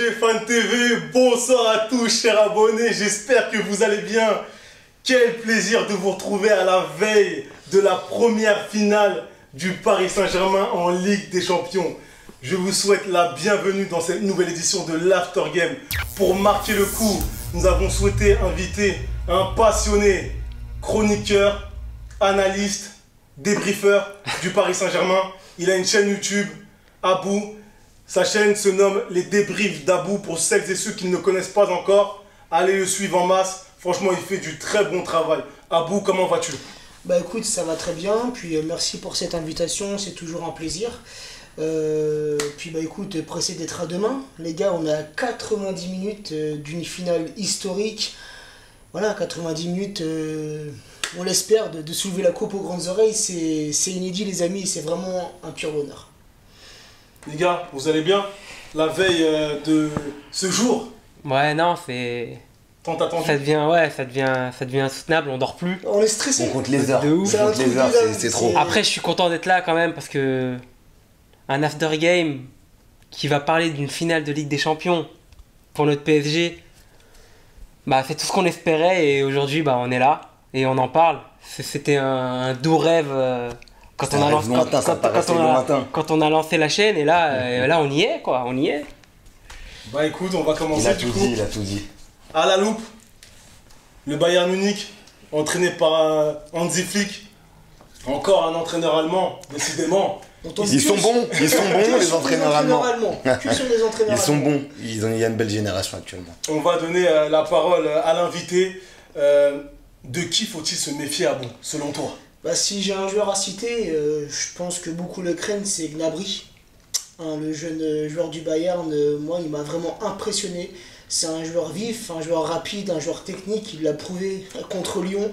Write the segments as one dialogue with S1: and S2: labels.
S1: PSG Fan TV, bonsoir à tous chers abonnés, j'espère que vous allez bien. Quel plaisir de vous retrouver à la veille de la première finale du Paris Saint-Germain en Ligue des Champions. Je vous souhaite la bienvenue dans cette nouvelle édition de l'After Game. Pour marquer le coup, nous avons souhaité inviter un passionné, chroniqueur, analyste, débriefeur du Paris Saint-Germain. Il a une chaîne YouTube, Abou. Sa chaîne se nomme Les Débriefs d'Abou. Pour celles et ceux qui ne le connaissent pas encore, allez le suivre en masse. Franchement, il fait du très bon travail. Abou, comment vas-tu?
S2: Bah écoute, ça va très bien. Puis merci pour cette invitation, c'est toujours un plaisir. Puis bah écoute, pressé d'être à demain. Les gars, on a 90 minutes d'une finale historique. Voilà, 90 minutes, on l'espère, de soulever la coupe aux grandes oreilles. C'est inédit les amis, c'est vraiment un pur bonheur.
S1: Les gars, vous allez bien? La veille de ce jour
S3: Ouais, non, c'est...
S1: tant attendu.
S3: Ça devient insoutenable, on dort plus.
S2: On est stressé.
S4: On compte les heures.
S3: De ouf.
S4: On compte les heures, c'est trop.
S3: Après, je suis content d'être là quand même parce que un after game qui va parler d'une finale de Ligue des Champions pour notre PSG, bah c'est tout ce qu'on espérait et aujourd'hui bah on est là et on en parle. C'était un doux rêve quand on a lancé la chaîne et là on y est quoi, on y est.
S1: Bah écoute, on va commencer
S4: Il a
S1: du
S4: tout
S1: coup.
S4: dit, il a tout dit.
S1: À la loupe, le Bayern Munich, entraîné par Hansi Flick. Encore un entraîneur allemand, décidément.
S4: Ils sont bons les entraîneurs allemands.
S2: Que sur les entraîneurs
S4: Ils sont
S2: allemands.
S4: bons, il y a une belle génération actuellement.
S1: On va donner la parole à l'invité. De qui faut-il se méfier, Abou, selon toi?
S2: Bah, si j'ai un joueur à citer, je pense que beaucoup le craignent, c'est Gnabry. Hein, le jeune joueur du Bayern, moi, il m'a vraiment impressionné. C'est un joueur vif, un joueur rapide, un joueur technique. Il l'a prouvé contre Lyon.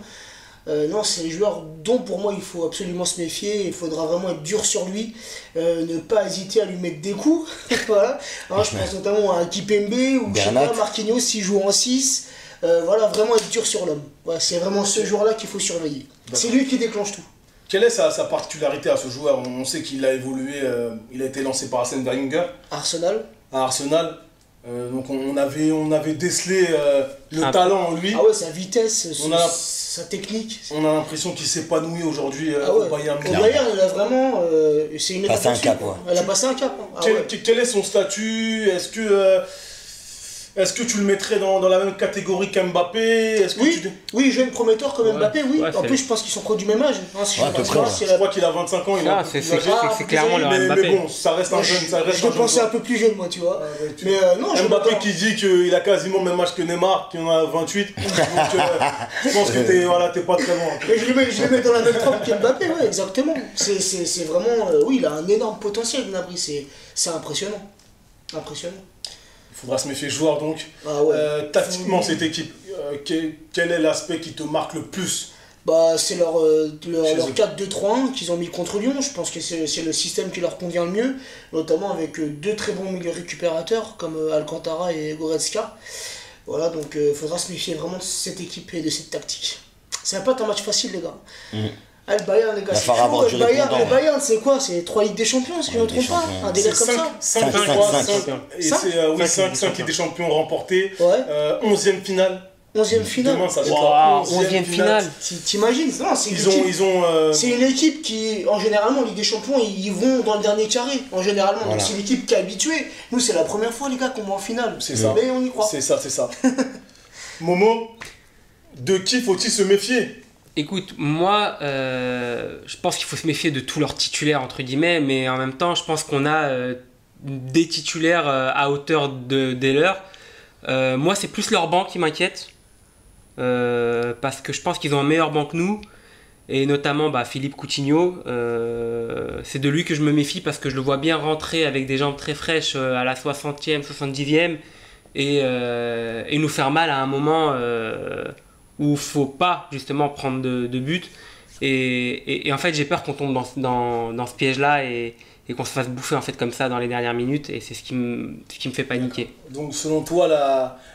S2: Non, c'est un joueur dont pour moi il faut absolument se méfier. Il faudra vraiment être dur sur lui. Ne pas hésiter à lui mettre des coups. Voilà. Hein, je pense notamment à Kipembe ou je sais pas, Marquinhos s'il joue en 6. Voilà, vraiment être dur sur l'homme. Voilà, c'est vraiment ce joueur-là qu'il faut surveiller. C'est lui qui déclenche tout.
S1: Quelle est sa particularité à ce joueur? On sait qu'il a évolué, il a été lancé par Arsène Wenger
S2: Arsenal.
S1: à Arsenal. Donc on avait décelé le talent en lui.
S2: Ah ouais, sa vitesse, sa technique.
S1: On a l'impression qu'il s'épanouit aujourd'hui
S2: Ah ouais.
S1: au Bayern
S2: Au
S1: Munich.
S2: Bayern, il a vraiment. C'est une
S4: Passé un
S2: étape
S4: cap,
S2: au-dessus,
S4: ouais.
S2: Elle a passé un cap. Hein. Ah ouais.
S1: Quel est son statut? Est-ce que tu le mettrais dans la même catégorie qu'Mbappé?
S2: Oui, jeune prometteur comme
S3: Ouais.
S2: Mbappé, oui.
S3: Ouais,
S2: en
S3: c'est-
S2: plus, je pense qu'ils sont pro du même âge. Hein, si
S4: Ouais,
S2: je
S4: à
S2: me
S4: peu
S2: trompe
S4: près,
S2: pas,
S4: ouais.
S2: c'est
S1: Je
S2: la-
S1: crois qu'il a 25 ans, il est un
S3: Ah,
S1: peu
S3: c'est
S1: plus âgé.
S3: clairement le
S1: mais
S3: Mbappé.
S1: bon, ça reste un jeune, ça reste
S2: Je
S1: un
S2: le pensais
S1: jeune
S2: un peu plus jeune, moi, tu vois.
S1: joueur.
S2: Mais non, je
S1: Mbappé
S2: l'adore.
S1: qui dit qu'il a quasiment le même âge que Neymar, qui en a 28. Donc je pense que t'es pas très loin.
S2: Mais je le mets dans la même trempe qu'Mbappé, ouais, exactement. C'est vraiment. Oui, il a un énorme potentiel, Gnabry. C'est impressionnant. Impressionnant.
S1: Il faudra se méfier joueur donc.
S2: Ah ouais.
S1: Tactiquement, cette équipe, quel est l'aspect qui te marque le plus?
S2: Bah, c'est leur
S1: eux.
S2: 4-2-3-1 qu'ils ont mis contre Lyon. Je pense que c'est le système qui leur convient le mieux, notamment avec deux très bons milieux récupérateurs comme Alcantara et Goretzka. Voilà, donc il faudra se méfier vraiment de cette équipe et de cette tactique. Ça va pas être un match facile, les gars. Ah, le Bayern, les gars,
S4: Va
S2: c'est
S4: falloir
S2: chaud.
S4: avoir
S2: Le
S4: du
S2: Bayern,
S4: répondant,
S2: le Bayern, c'est quoi? C'est 3 Ligues des Champions, si je ne me
S4: Ligue des
S2: trompe pas.
S4: Champions.
S2: Un délire comme ça.
S1: 5 et
S2: Cinq
S1: c'est oui,
S3: Cinq
S1: 5 Ligues des Champions remportées.
S2: Ouais.
S1: 11e finale.
S2: 11e finale.
S1: Demain, ça va être
S3: Wow,
S1: la
S3: 11e finale.
S2: T'imagines? Non, c'est une équipe-
S1: Ils ont
S2: c'est une équipe qui, en généralement, en Ligue des Champions, ils vont dans le dernier carré. En généralement,
S4: Voilà.
S2: donc c'est une équipe qui est habituée. Nous, c'est la première fois, les gars, qu'on va en finale.
S1: C'est ça.
S2: Mais on y croit.
S1: C'est ça. Momo, de qui faut-il se méfier?
S3: Écoute, moi, je pense qu'il faut se méfier de tous leurs titulaires, entre guillemets, mais en même temps, je pense qu'on a des titulaires à hauteur des leurs. Moi, c'est plus leur banc qui m'inquiète, parce que je pense qu'ils ont un meilleur banc que nous, et notamment Philippe Coutinho. C'est de lui que je me méfie, parce que je le vois bien rentrer avec des jambes très fraîches à la 60e, 70e, et nous faire mal à un moment... où il ne faut pas justement prendre de but. Et en fait, j'ai peur qu'on tombe dans ce piège-là et qu'on se fasse bouffer en fait comme ça dans les dernières minutes. Et c'est ce qui me fait paniquer.
S1: Donc selon toi,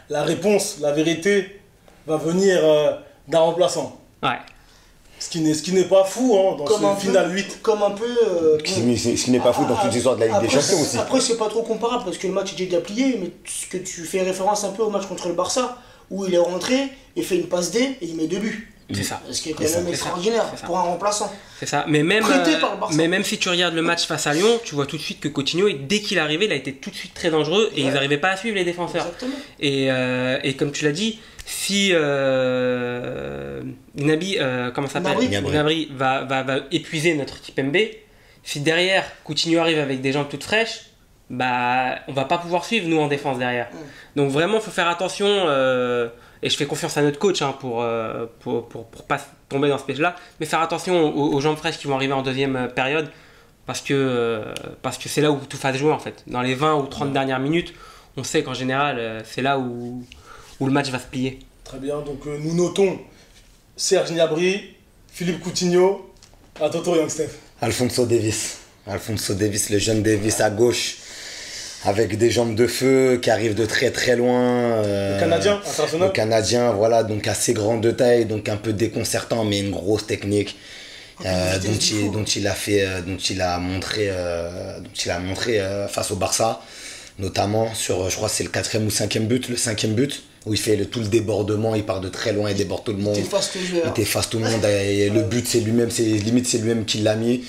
S1: la réponse, la vérité va venir d'un remplaçant.
S3: Ouais.
S1: Ce qui n'est pas fou hein, dans
S2: Comme un
S1: ce
S2: peu-
S1: final 8.
S2: Comme un peu.
S4: Ce qui n'est pas fou dans toute l'histoire de la Ligue des
S2: Après,
S4: Champions aussi.
S2: Après, c'est pas trop comparable parce que le match est déjà plié, mais ce que tu fais référence un peu au match contre le Barça, où il est rentré et fait une passe D et il met 2 buts.
S3: C'est ça.
S2: Ce qui est quand
S4: C'est ça.
S2: même extraordinaire
S3: C'est ça.
S2: pour un remplaçant.
S3: C'est ça. Mais même,
S2: Prêté par le Barça.
S3: mais même si tu regardes le match face à Lyon, tu vois tout de suite que Coutinho, dès qu'il est arrivé, il a été tout de suite très dangereux et ils n'arrivaient pas à suivre les défenseurs.
S2: Exactement.
S3: Et comme tu l'as dit, si Gnabry, comment ça s'appelle
S2: Gnabry.
S3: Gnabry va épuiser notre équipe MB, si derrière Coutinho arrive avec des jambes toutes fraîches, bah on va pas pouvoir suivre nous en défense derrière. Donc vraiment, faut faire attention. Et je fais confiance à notre coach hein, pour pas tomber dans ce piège-là, mais faire attention aux jambes fraîches qui vont arriver en deuxième période, parce que c'est là où tout va se jouer en fait. Dans les 20 ou 30 dernières minutes, on sait qu'en général, c'est là où le match va se plier.
S1: Très bien, donc nous notons Serge Gnabry, Philippe Coutinho, à Toto Youngstef.
S4: Alphonso Davies. Alphonso Davies, le jeune Davies à gauche, avec des jambes de feu, qui arrive de très très loin.
S1: Le Canadien,
S4: Le
S1: international.
S4: Canadien, voilà, donc assez grand de taille, donc un peu déconcertant, mais une grosse technique. Dont il a montré face au Barça, notamment sur, je crois que c'est le 4e ou 5e but, le 5e but, où il fait tout le débordement, il part de très loin, il déborde tout le monde.
S2: Il t'efface tout le jeu.
S4: Il t'efface tout le monde, et le but c'est lui-même, limite c'est lui-même qui l'a mis.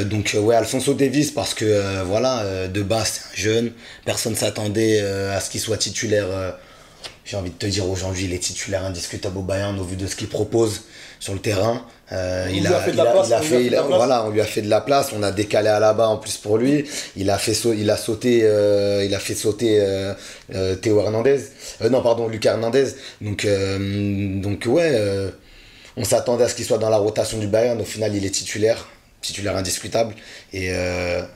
S4: Donc ouais, Alphonso Davies, parce que voilà, de base c'est un jeune, personne s'attendait à ce qu'il soit titulaire. J'ai envie de te dire, aujourd'hui il est titulaire indiscutable au Bayern au vu de ce qu'il propose sur le terrain.
S1: On lui a fait de la place.
S4: Voilà, on lui a fait de la place, on a décalé à la bas en plus pour lui. Il a fait sauter Théo Hernandez. Non, pardon, Lucas Hernandez. Donc ouais, on s'attendait à ce qu'il soit dans la rotation du Bayern. Au final, il est titulaire indiscutable. Et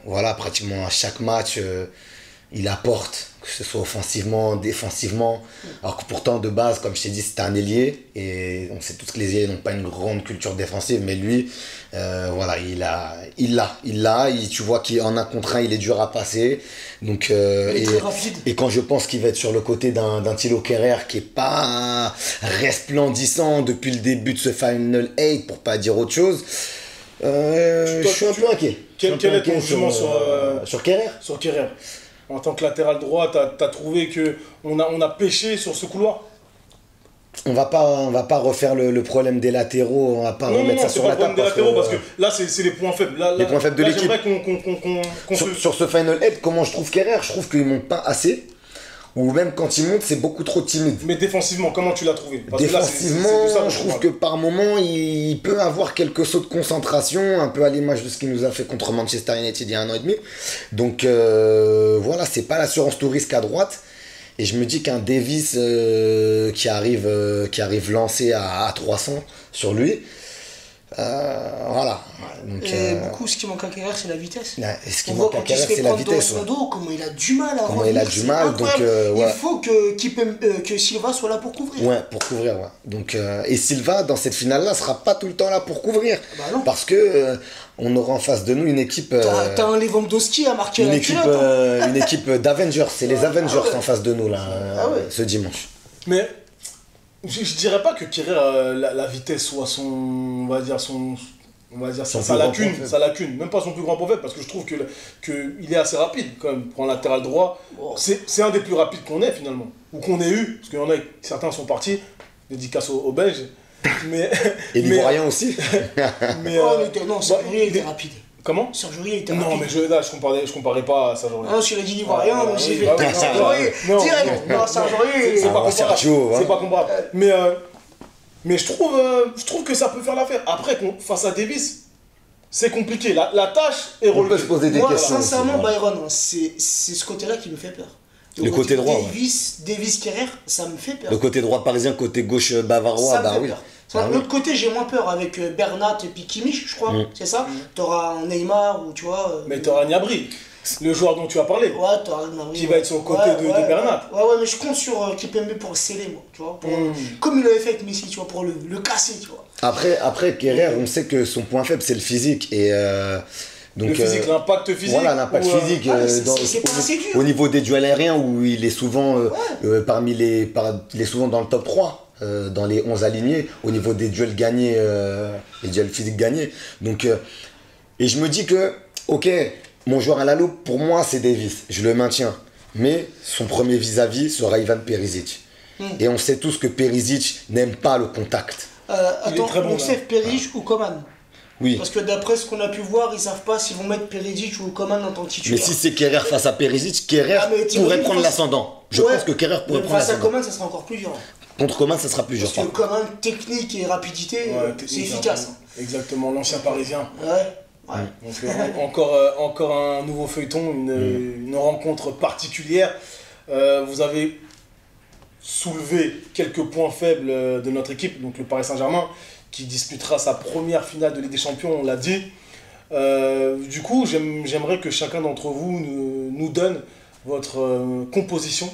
S4: voilà, pratiquement à chaque match, il apporte, que ce soit offensivement, défensivement. Alors que pourtant, de base, comme je t'ai dit, c'était un ailier. Et on sait tous que les ailiers n'ont pas une grande culture défensive. Mais lui, voilà, tu vois qu'en un contre un, il est dur à passer. Donc,
S2: Il est très rapide.
S4: et quand je pense qu'il va être sur le côté d'un Thilo Kehrer qui n'est pas resplendissant depuis le début de ce Final 8, pour pas dire autre chose, je suis un peu inquiet.
S1: Quel est ton jugement
S4: sur Kehrer?
S1: Sur Kehrer? En tant que latéral droit, t'as trouvé qu'on a pêché sur ce couloir?
S4: On va pas refaire le problème des latéraux, on va pas remettre ça
S1: c'est
S4: sur
S1: pas
S4: la
S1: le problème
S4: table.
S1: des latéraux, parce que là, c'est les points faibles.
S4: Les points faibles de l'équipe.
S1: J'aimerais qu'on
S4: Sur ce Final 8, comment je trouve Kehrer? Je trouve qu'il monte pas assez. Ou même quand il monte, c'est beaucoup trop timide.
S1: Mais défensivement, comment tu l'as trouvé? Parce que là,
S4: Défensivement,
S1: c'est de ça dont
S4: je
S1: on
S4: trouve
S1: parle.
S4: que par moment, il peut avoir quelques sauts de concentration, un peu à l'image de ce qu'il nous a fait contre Manchester United il y a 1 an et demi. Donc voilà, c'est pas l'assurance tout risque à droite. Et je me dis qu'un Davies qui arrive lancé à 300 sur lui, voilà. Donc,
S2: Et beaucoup, ce qui manque à Kehrer, c'est la vitesse.
S4: ce qui
S2: On voit
S4: manque à
S2: quand il se
S4: Kehrer,
S2: fait
S4: c'est la
S2: prendre dans
S4: vitesse.
S2: son
S4: Ouais.
S2: dos, comment il a du mal à
S4: Comment il a
S2: revenir,
S4: du
S2: c'est
S4: mal, donc,
S2: incroyable.
S4: ouais.
S2: Il faut que Silva soit là pour couvrir.
S4: Ouais, pour couvrir, ouais. Donc, et Silva, dans cette finale-là, sera pas tout le temps là pour couvrir.
S2: Bah non.
S4: Parce que on aura en face de nous une équipe.
S2: T'as un Lewandowski à marquer
S4: Une
S2: la
S4: équipe,
S2: culotte, hein.
S4: une équipe d'Avengers. C'est les Avengers
S2: ouais.
S4: en face de nous, là,
S2: Ah ouais.
S4: ce dimanche.
S1: Mais je dirais pas que Kehrer, la vitesse soit son
S4: Son
S1: sa
S4: plus grand
S1: lacune,
S4: point faible.
S1: sa lacune, même pas son plus grand point faible, parce que je trouve que il est assez rapide quand même pour un latéral droit.
S2: Wow.
S1: C'est un des plus rapides qu'on ait finalement, ou qu'on ait eu, parce qu'il y en a, certains sont partis, dédicace aux Belges, mais
S4: Et l'Ivoirien aussi.
S1: mais
S2: Oh, mais non, Serge Aurier
S1: il
S2: était
S1: est-
S2: rapide.
S1: comment?
S2: Serge Aurier était
S1: Non,
S2: rapide.
S1: mais je comparais pas à ça genre.
S2: Ah non, s'il a dit l'Ivoirien,
S1: Ah,
S2: mais j'ai
S1: oui,
S2: fait.
S1: bah oui,
S2: Serge
S1: non,
S2: Aurier,
S1: non,
S2: direct.
S1: non,
S2: Non, Serge
S1: non,
S2: Aurier.
S1: c'est pas comparable.
S4: Sergio, hein.
S1: C'est pas comparable. Mais je trouve que ça peut faire l'affaire. Après, face à Davis, c'est compliqué. La tâche est
S4: On peut
S1: relevée.
S4: se poser des
S2: Moi,
S4: questions.
S2: sincèrement,
S4: aussi, voilà.
S2: Byron, c'est ce côté-là qui me fait peur.
S4: Le côté droit, ouais.
S2: Davis Kehrer, ça me fait peur.
S4: Le côté droit parisien, côté gauche bavarois,
S2: Ça me
S4: bah
S2: fait
S4: oui.
S2: peur.
S4: Bah
S2: De
S4: oui.
S2: l'autre côté, j'ai moins peur avec Bernat et puis Kimmich, je crois, c'est ça. T'auras un Neymar ou tu vois.
S1: Mais t'auras Gnabry, le joueur dont tu as parlé.
S2: Ouais, t'auras Gnabry.
S1: Qui va être sur le côté de Bernat.
S2: Ouais, mais je compte sur Kipembe pour le sceller, moi, tu vois. Comme il l'avait fait avec Messi, tu vois, pour le casser, tu vois.
S4: Après Kehrer, on sait que son point faible, c'est le physique. Et donc,
S1: Le physique, l'impact physique.
S4: Voilà, l'impact
S1: ou,
S4: physique.
S2: c'est pas assez dur.
S4: Au niveau des duels aériens, où il est souvent il est souvent dans le top 3. dans les 11 alignés au niveau des duels gagnés, les duels physiques gagnés. Donc, et je me dis que, ok, mon joueur à la loupe, pour moi, c'est Davis. Je le maintiens. Mais son premier vis-à-vis sera Ivan Perisic. Et on sait tous que Perisic n'aime pas le contact.
S2: Attends, donc c'est Perisic ou Coman?
S4: Oui.
S2: Parce que d'après ce qu'on a pu voir, ils savent pas s'ils vont mettre Perisic ou Coman en tant que titulaire.
S4: Mais si c'est Kerrer face à Perisic, Kerrer pourrait prendre l'ascendant. Je pense que Kerrer pourrait prendre
S2: l'ascendant. Face à
S4: l'ascendant.
S2: Coman, ça sera encore plus dur.
S4: Contre Coman, ça sera plus dur.
S2: Parce que Coman, technique et rapidité, c'est efficace.
S1: Exactement, l'ancien parisien.
S2: Ouais.
S1: Donc, encore un nouveau feuilleton, une rencontre particulière. Vous avez soulevé quelques points faibles de notre équipe, donc le Paris Saint-Germain, qui disputera sa première finale de Ligue des Champions, on l'a dit. Du coup, j'aimerais que chacun d'entre vous nous donne votre composition.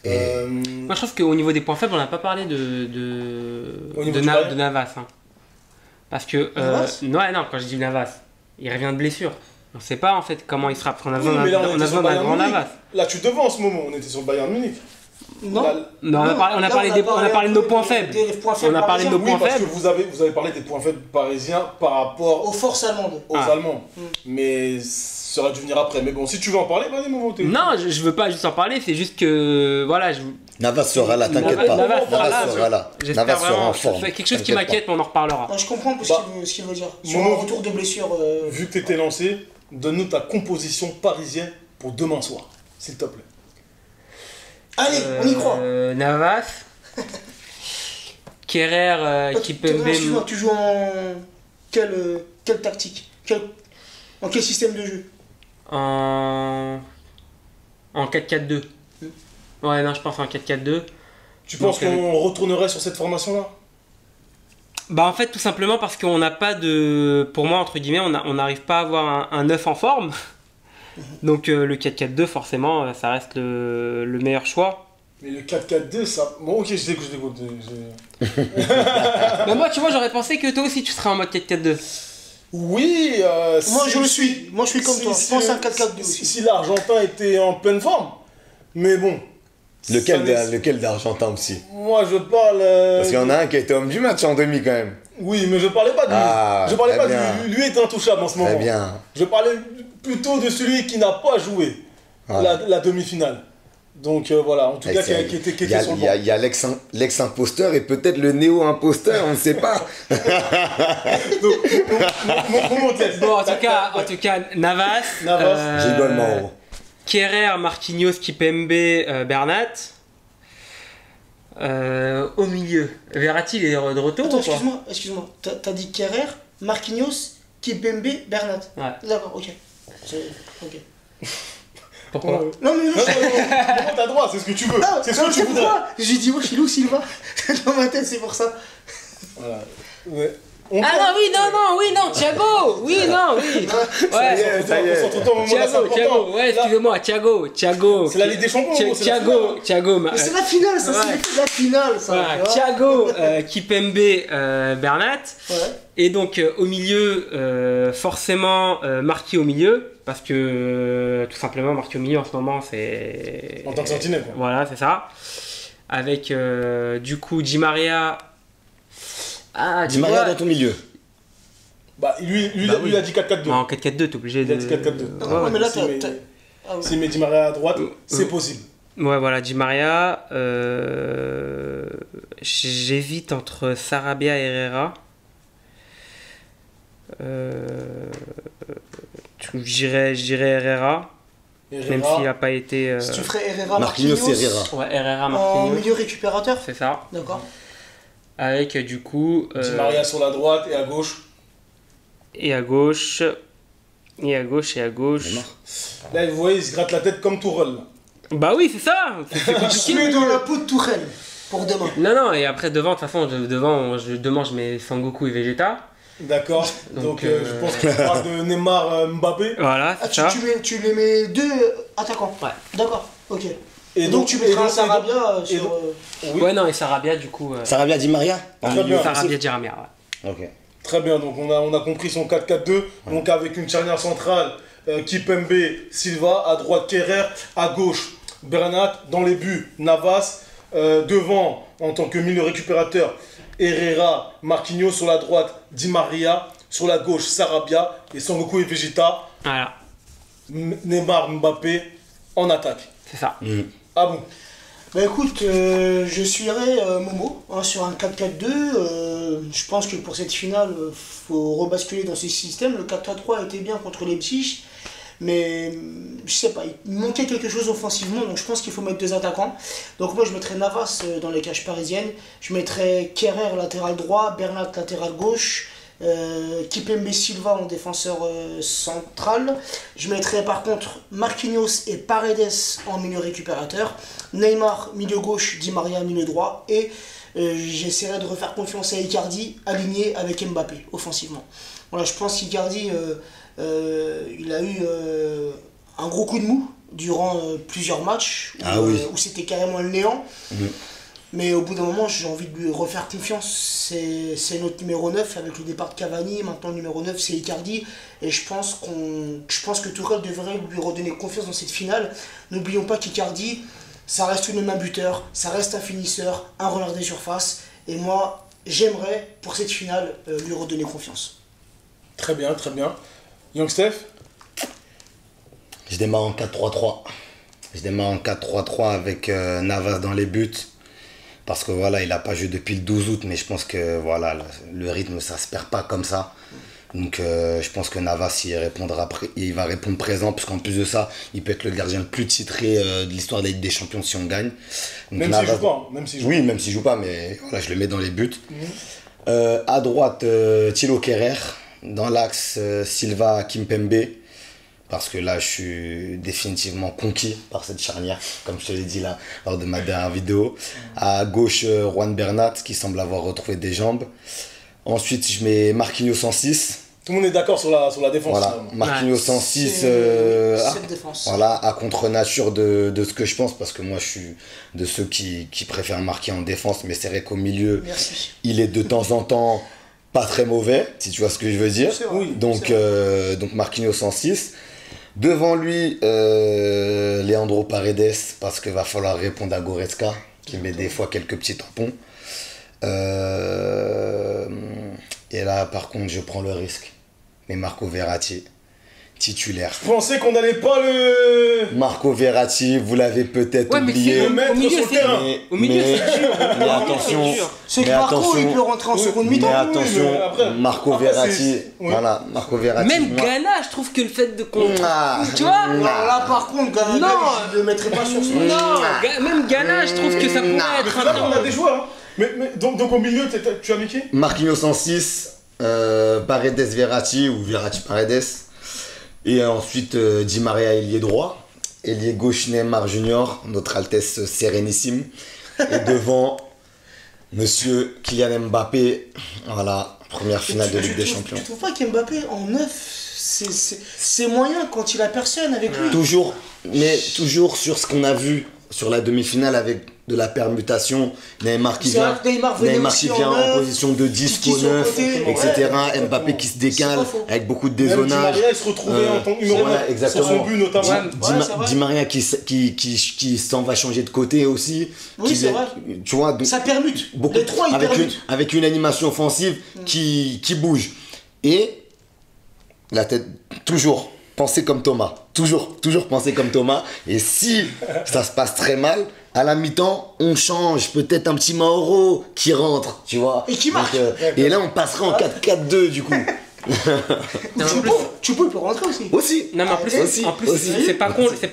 S3: Moi, je trouve qu'au niveau des points faibles, on n'a pas parlé de Navas. Hein. Parce que, non, quand je dis Navas, il revient de blessure. On ne sait pas en fait comment il sera. On a besoin d'un grand Navas.
S1: Là, tu devais en ce moment, on était sur le Bayern Munich.
S2: Non,
S3: on a parlé de nos points faibles. On a parlé de nos points
S1: parce
S3: faibles.
S1: que vous avez parlé des points faibles parisiens par rapport
S2: aux forces allemandes.
S1: Aux Allemands. Mais ça aurait dû venir après. Mais bon, si tu veux en parler, vas-y, mon voté.
S3: Non, je veux pas juste en parler, c'est juste que. Voilà.
S4: Navas sera là, t'inquiète pas. Navas sera là. Navas sera en forme.
S3: C'est quelque chose qui m'inquiète, mais on en reparlera.
S2: Je comprends ce qu'il veut dire. Sur un retour de blessure.
S1: Vu que tu étais lancé, donne-nous ta composition parisienne pour demain soir, s'il te plaît.
S2: Allez, on y croit.
S3: Navas. Kerrer, Kimpembe.
S2: Excuse-moi, tu joues en quelle tactique? En quel système de jeu?
S3: En 4-4-2. Ouais, non, je pense en 4-4-2.
S1: Tu penses qu'on retournerait sur cette formation-là?
S3: Bah en fait, tout simplement parce qu'on n'a pas de... Pour moi, entre guillemets, on n'arrive pas à avoir un 9 en forme. Donc le 4-4-2, forcément, ça reste le meilleur choix.
S1: Mais le 4-4-2, ça... Bon, ok, je t'écoute.
S3: Mais moi, tu vois, j'aurais pensé que toi aussi, tu serais en mode 4-4-2.
S1: Oui,
S2: moi, je le suis. Moi, je suis comme toi. Je pense à un 4-4-2 aussi.
S1: Si l'Argentin était en pleine forme. Mais bon...
S4: Lequel d'Argentin aussi?
S1: Moi, je parle...
S4: Parce qu'il y en a un qui a été homme du match en demi, quand même.
S1: Oui, mais je parlais pas de lui. Je parlais pas de lui. Lui est intouchable en ce moment.
S4: Très bien.
S1: Je parlais plutôt de celui qui n'a pas joué la demi-finale. Donc voilà, en tout cas, qui était sur le banc.
S4: Il y a l'ex-imposteur et peut-être le néo-imposteur, on ne sait pas.
S1: Donc, mon test.
S3: Bon, en tout cas, Navas.
S4: J'rigole, Mauro.
S3: Kerrer, Marquinhos, Kimpembe, Bernat. Au milieu, Verratti il est de retour.
S2: Attends, excuse-moi. T'as dit Kerrer, Marquinhos, Kimpembe, Bernat.
S3: Ouais.
S2: D'accord, ok. Ok.
S3: Pourquoi?
S2: Non, mais
S1: t'as droit, c'est ce que tu veux. C'est ce que tu voudrais.
S2: J'ai dit, moi, Chilou Silva. Dans ma tête, c'est pour ça.
S1: Voilà. Ouais.
S3: Thiago. Oui.
S1: Ouais, ça y est.
S3: Thiago, ouais, excusez-moi, Thiago.
S1: C'est la Ligue des Champions.
S3: Thiago.
S2: Mais c'est la finale, ça, c'est la finale, ça.
S3: Voilà, Thiago, Kimpembe, Bernat.
S2: Ouais.
S3: Et donc, au milieu, forcément, Marquis au milieu. Parce que, tout simplement, Marquis au milieu en ce moment, c'est...
S1: En tant que sentinelle, quoi.
S3: Voilà, c'est ça. Avec, du coup, Di Maria...
S4: Di Maria dans ton milieu.
S1: Bah, lui il a dit 4-4-2.
S3: Non, en 4-4-2, t'es obligé de...
S1: Il a dit 4-4-2.
S2: Non, mais là,
S1: Si met Di Maria à droite, c'est possible.
S3: Ouais, voilà, Di Maria. J'hésite entre Sarabia et Herrera. J'irais Herrera. Même s'il n'a pas été...
S2: Si tu ferais Herrera,
S4: Marquinhos et Herrera.
S3: Ouais, Herrera,
S2: en
S3: Marquinhos.
S2: milieu récupérateur.
S3: C'est ça.
S2: D'accord.
S3: Avec du coup...
S1: Di Maria sur la droite et à gauche.
S3: Et à gauche...
S1: Là, vous voyez, il se gratte la tête comme Tourelle.
S3: Bah oui, c'est ça. C'est
S2: Tu mets dans la peau de Tourelle pour demain.
S3: Non, et après devant, de toute façon, demain je mets Sangoku et Vegeta.
S1: D'accord, donc je pense qu'on parle de Neymar Mbappé.
S3: Voilà, c'est ça.
S2: Tu les mets deux attaquants.
S3: Ouais.
S2: D'accord, ok.
S3: Et
S2: donc tu mettras Sarabia sur...
S3: Oui. Ouais, non, et Sarabia du coup...
S4: Sarabia Di Maria.
S3: Sarabia Di Maria, ouais.
S4: Ok.
S1: Très bien, donc on a compris son 4-4-2, donc avec une charnière centrale, Kimpembe, Silva, à droite Kerrer, à gauche Bernat, dans les buts Navas, devant en tant que milieu récupérateur, Herrera, Marquinhos sur la droite, Di Maria, sur la gauche, Sarabia, et Sangoku et Vegeta,
S3: Voilà,
S1: Neymar, Mbappé, en attaque.
S3: c'est ça.
S1: Ah bon?
S2: Bah écoute, je suivrai Momo hein, sur un 4-4-2. Je pense que pour cette finale, faut rebasculer dans ce système. Le 4-3-3 était bien contre les Leipzig, mais je sais pas, il manquait quelque chose offensivement, donc je pense qu'il faut mettre deux attaquants. Donc moi je mettrais Navas dans les cages parisiennes, je mettrais Kerrer latéral droit, Bernat latéral gauche, Kipembe Silva en défenseur central. Je mettrais par contre Marquinhos et Paredes en milieu récupérateur, Neymar milieu gauche, Di Maria milieu droit, et j'essaierai de refaire confiance à Icardi aligné avec Mbappé offensivement. Voilà, je pense qu'Icardi il a eu un gros coup de mou durant plusieurs matchs où c'était carrément le néant. Mais au bout d'un moment, j'ai envie de lui refaire confiance. C'est notre numéro 9 avec le départ de Cavani. Maintenant, le numéro 9, c'est Icardi. Et je pense que Tuchel devrait lui redonner confiance dans cette finale. N'oublions pas qu'Icardi, ça reste tout de même un buteur, ça reste un finisseur, un renard des surfaces. Et moi, j'aimerais, pour cette finale, lui redonner confiance.
S1: Très bien, très bien. Young Steph?
S4: Je démarre en 4-3-3. Je démarre en 4-3-3 avec Navas dans les buts. Parce que voilà, il n'a pas joué depuis le 12 août, mais je pense que voilà, le rythme, ça se perd pas comme ça. Donc je pense que Navas, il va répondre présent, parce qu'en plus de ça, il peut être le gardien le plus titré de l'histoire de la Ligue des Champions si on gagne. Donc,
S1: même
S4: Navas,
S1: s'il joue pas. Même s'il joue
S4: oui, même s'il joue pas, mais voilà, je le mets dans les buts. À droite, Thilo Kerrer. Dans l'axe, Silva, Kimpembe. Parce que là, je suis définitivement conquis par cette charnière, comme je te l'ai dit là, lors de ma dernière vidéo. À gauche, Juan Bernat, qui semble avoir retrouvé des jambes. Ensuite, je mets Marquinhos en 6.
S1: Tout le monde est d'accord sur la défense.
S4: Voilà, Marquinhos en 6.
S2: Cette défense.
S4: Voilà, à contre-nature de ce que je pense, parce que moi, je suis de ceux qui préfèrent marquer en défense. Mais c'est vrai qu'au milieu,
S2: Merci.
S4: il est de temps en temps pas très mauvais, si tu vois ce que je veux dire.
S2: C'est vrai,
S1: Oui,
S4: Donc Marquinhos en 6. Devant lui, Leandro Paredes, parce qu'il va falloir répondre à Goretzka, qui met des fois quelques petits tampons. Et là, par contre, je prends le risque. Mais Marco Verratti, titulaire.
S1: Je pensais qu'on n'allait pas le
S4: Marco Verratti, vous l'avez peut-être
S3: Ouais, mais
S4: oublié.
S3: c'est-
S1: le mettre
S3: au milieu,
S1: sur le
S3: c'est-
S1: terrain.
S3: Au milieu, c'est dur.
S4: Mais attention,
S3: C'est dur.
S2: C'est que
S4: mais
S2: Marco,
S4: attention,
S2: il peut rentrer en seconde mi-temps.
S4: mais
S1: oui,
S4: attention,
S1: mais après-
S4: Marco
S1: après,
S4: Verratti,
S1: c'est- oui.
S4: voilà, Marco Verratti.
S3: Même
S4: moi-
S3: Ghana, je trouve que le fait de contre.
S4: Ah,
S3: Tu vois
S2: Alors là, par contre, Ganaga,
S3: Non.
S2: je le mettrais pas sur son.
S3: Non, même Ghana, je trouve que ça pourrait être
S1: Là, on a
S3: un
S1: des joueurs. Hein. Mais, donc au milieu, tu as mis qui?
S4: Marquinhos en 6, Paredes Verratti ou Verratti Paredes. Et ensuite Di Maria ailier droit, ailier gauche Neymar Junior, notre Altesse Sérénissime. Et devant Monsieur Kylian Mbappé, voilà, première finale de Ligue des Champions.
S2: Tu trouves pas qu'Mbappé en 9, c'est moyen quand il a personne avec lui?
S4: Toujours, mais toujours sur ce qu'on a vu sur la demi-finale avec de la permutation, Neymar qui
S2: C'est
S4: vient,
S2: vrai que Neymar venait aussi
S4: qui vient
S2: en
S4: en
S2: neuf,
S4: position de 10
S2: qui
S4: au
S2: sur le
S4: 9,
S2: côté,
S4: etc.
S2: ouais.
S4: Mbappé qui se décale
S2: C'est pas faux.
S4: avec beaucoup de
S1: Même Di
S4: dézonage.
S1: Maria, il se retrouvait en tant que numéro
S4: Voilà,
S1: 9 sur
S4: exactement.
S1: son but notamment.
S3: Ouais.
S2: c'est vrai.
S4: Di Maria qui s'en va changer de côté aussi.
S2: Oui,
S4: qui
S2: c'est
S4: vient-
S2: vrai.
S4: Tu vois, donc,
S2: Ça permute.
S4: beaucoup,
S2: Les trois, ils permutent.
S4: avec une animation offensive qui bouge. Et la tête, toujours penser comme Thomas. Toujours penser comme Thomas. Et si ça se passe très mal, à la mi-temps, on change. Peut-être un petit Mauro qui rentre, tu vois.
S2: Et qui marque.
S4: Donc, et là, on passera en 4-4-2 du coup.
S3: Non, en plus-
S2: Choupo, il peut rentrer aussi.
S4: Aussi.
S3: Non mais en plus,
S4: Aussi,
S3: en plus
S4: aussi.
S3: c'est pas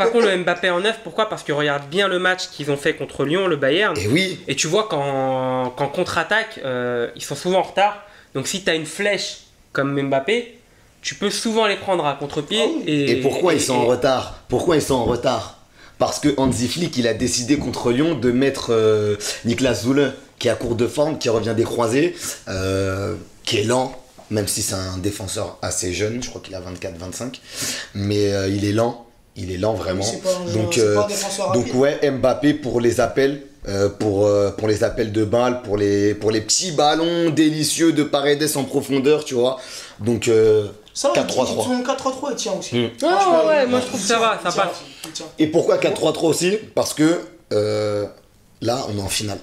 S3: con le Mbappé en 9. Pourquoi? Parce que regarde bien le match qu'ils ont fait contre Lyon, le Bayern.
S4: Et oui.
S3: Et tu vois qu'en contre-attaque, ils sont souvent en retard. Donc si tu as une flèche comme Mbappé, tu peux souvent les prendre à contre-pied.
S2: Ah oui.
S4: Et pourquoi ils sont en retard? Pourquoi ils sont en retard? Parce que Hansi Flick, il a décidé contre Lyon de mettre Niklas Süle, qui est à court de forme, qui revient des croisés, qui est lent, même si c'est un défenseur assez jeune, je crois qu'il a 24-25, mais il est lent vraiment.
S2: C'est pas un-
S4: Donc,
S2: c'est pas un défenseur rapide.
S4: donc ouais, Mbappé pour les appels, pour les appels de balles, pour les petits ballons délicieux de Paredes en profondeur, tu vois. Donc
S2: Ça va,
S4: 4-3-3.
S2: Son 4-3-3, il tient aussi.
S3: Ah ouais, moi je trouve que ça va, ça
S2: Il tient
S3: passe.
S2: aussi, il tient.
S4: Et pourquoi 4-3-3 aussi? Parce que là, on est en finale.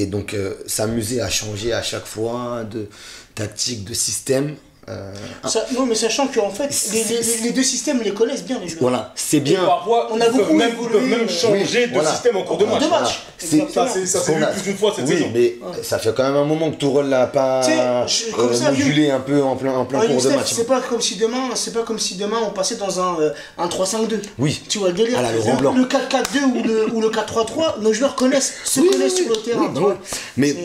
S4: Et donc s'amuser à changer à chaque fois de tactique, de système.
S2: Non, mais sachant qu'en fait, les deux systèmes les connaissent bien, les joueurs.
S4: Voilà, c'est bien.
S1: Parfois,
S2: On a beaucoup
S1: ils
S2: évolué,
S1: peuvent même changer de
S4: voilà.
S1: système en cours de match.
S2: De match.
S1: Ça s'est vu plus d'une fois cette saison.
S4: Mais ça fait quand même un moment que Tourelle l'a pas
S2: comme ça,
S4: modulé un peu en plein cours de match.
S2: C'est pas comme si demain on passait dans un 3-5-2.
S4: Oui.
S2: Tu vois le délire.
S4: Ah, Laurent Blanc.
S2: Le 4-4-2 ou le 4-3-3, nos joueurs connaissent sur le terrain.
S4: Oui, mais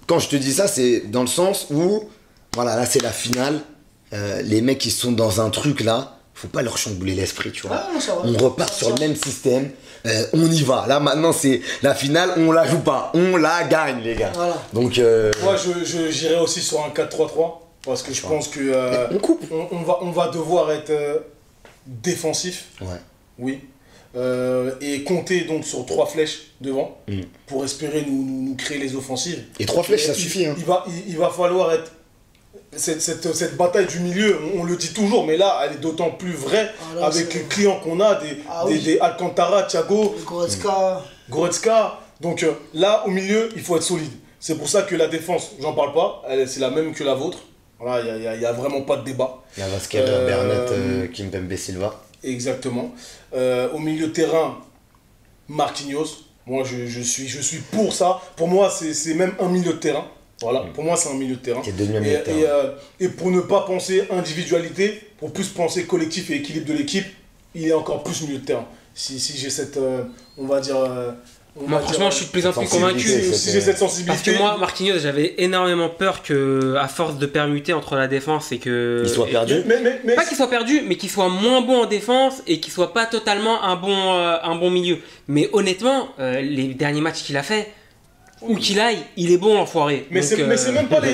S4: quand je te dis ça, c'est dans le sens où, voilà, là c'est la finale. Les mecs qui sont dans un truc là, faut pas leur chambouler l'esprit, tu vois.
S2: Ah, non, ça va.
S4: On repart sur le même système, on y va. Là maintenant c'est la finale, on la joue pas, on la gagne les gars.
S2: Voilà.
S4: Donc
S1: Moi j'irais aussi sur un 4-3-3 parce que je pense que
S4: on coupe.
S1: on va devoir être défensif.
S4: Ouais.
S1: Oui. Et compter donc sur 3 flèches devant pour espérer nous créer les offensives.
S4: Et 3 flèches ça suffit. Hein.
S1: Il va falloir être. Cette bataille du milieu, on le dit toujours, mais là, elle est d'autant plus vraie avec les clients qu'on a, des Alcantara, Thiago, Goretzka. Donc là, au milieu, il faut être solide. C'est pour ça que la défense, j'en parle pas, c'est la même que la vôtre. Voilà, il n'y a vraiment pas de débat.
S4: Il y a Vasquez, Bernat, Kimpembe, Silva.
S1: Exactement. Au milieu de terrain, Marquinhos. Moi, je suis pour ça. Pour moi, c'est même un milieu de terrain. Voilà, pour moi c'est un milieu de terrain. Et pour ne pas penser individualité, pour plus penser collectif et équilibre de l'équipe, il est encore plus milieu de terrain. Si j'ai cette, on va dire...
S3: Moi franchement je suis de plus en plus convaincu.
S1: Si j'ai cette sensibilité...
S3: Parce que moi Marquinhos j'avais énormément peur que à force de permuter entre la défense et que...
S4: Il soit perdu.
S3: Mais pas qu'il soit perdu, mais qu'il soit moins bon en défense et qu'il soit pas totalement un bon milieu. Mais honnêtement, les derniers matchs qu'il a fait... Où qu'il aille, il est bon l'enfoiré.
S1: Mais c'est même pas les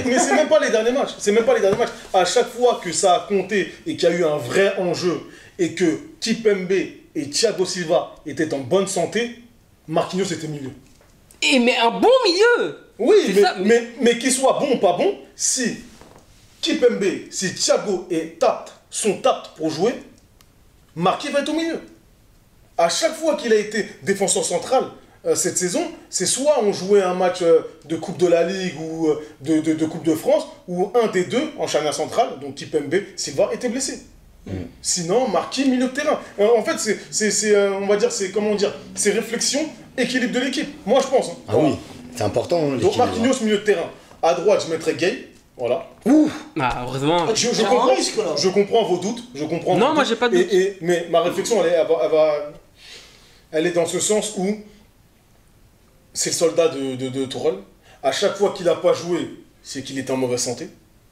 S1: derniers matchs. C'est même pas les derniers matchs. À chaque fois que ça a compté et qu'il y a eu un vrai enjeu et que Kimpembe et Thiago Silva étaient en bonne santé, Marquinhos était milieu.
S3: Mais un bon milieu.
S1: Oui, mais qu'il soit bon ou pas bon, si Kimpembe, si Thiago sont aptes pour jouer, Marquinhos va être au milieu. À chaque fois qu'il a été défenseur central, cette saison, c'est soit on jouait un match de Coupe de la Ligue ou de Coupe de France, ou un des deux en charnière centrale, donc Kimpembe, Silva, était blessé. Sinon, Marquinhos, milieu de terrain. En fait, on va dire, c'est réflexion, équilibre de l'équipe. Moi, je pense. Hein.
S4: Ah oui, c'est important. Hein,
S1: donc Marquinhos, milieu de terrain. À droite, je mettrais Gay. Voilà.
S3: Ouh. Ah, heureusement.
S1: Je comprends vos doutes.
S3: Non, moi, j'ai pas de doute.
S1: Mais ma réflexion, elle est dans ce sens où c'est le soldat de Tourelle. À chaque fois qu'il n'a pas joué, c'est qu'il était en mauvaise santé.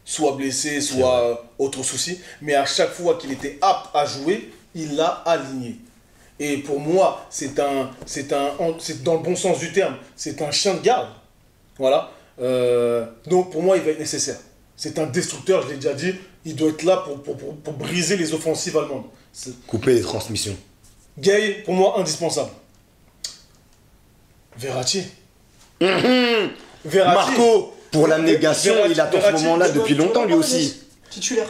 S1: Soit blessé, soit autre souci. Mais à chaque fois qu'il était apte à jouer, il l'a aligné. Et pour moi, c'est dans le bon sens du terme, c'est un chien de garde. Voilà. Donc pour moi, il va être nécessaire. C'est un destructeur, je l'ai déjà dit. Il doit être là pour briser les offensives allemandes.
S4: Couper les transmissions.
S1: Gay, pour moi, indispensable. Verratti.
S4: Marco, pour l'abnégation, il attend ce moment-là depuis longtemps, lui aussi.
S2: Titulaire.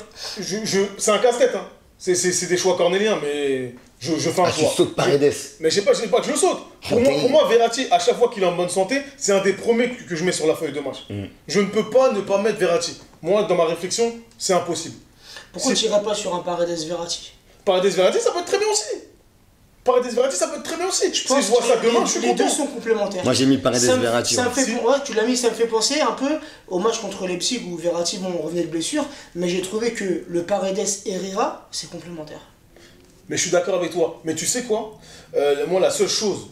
S1: C'est un casse-tête. Hein. C'est des choix cornéliens, mais je fais un choix.
S4: Tu sautes Paredes.
S1: Mais je sais pas que je le saute. Pour moi, Verratti, à chaque fois qu'il est en bonne santé, c'est un des premiers que je mets sur la feuille de match. Je ne peux pas ne pas mettre Verratti. Moi, dans ma réflexion, c'est impossible.
S2: Pourquoi tu n'irais pas sur un Paredes Verratti?
S1: Paredes Verratti, ça peut être très bien aussi. Paredes Verratti, ça peut être très bien aussi. Si je vois ça demain, je suis content.
S2: Les deux sont complémentaires.
S4: Moi j'ai mis Paredes Verratti.
S2: Tu l'as mis, ça me fait penser un peu au match contre Leipzig où Verratti revenait de blessure, mais j'ai trouvé que le Paredes Herrera, c'est complémentaire.
S1: Mais je suis d'accord avec toi. Mais tu sais quoi, moi la seule chose,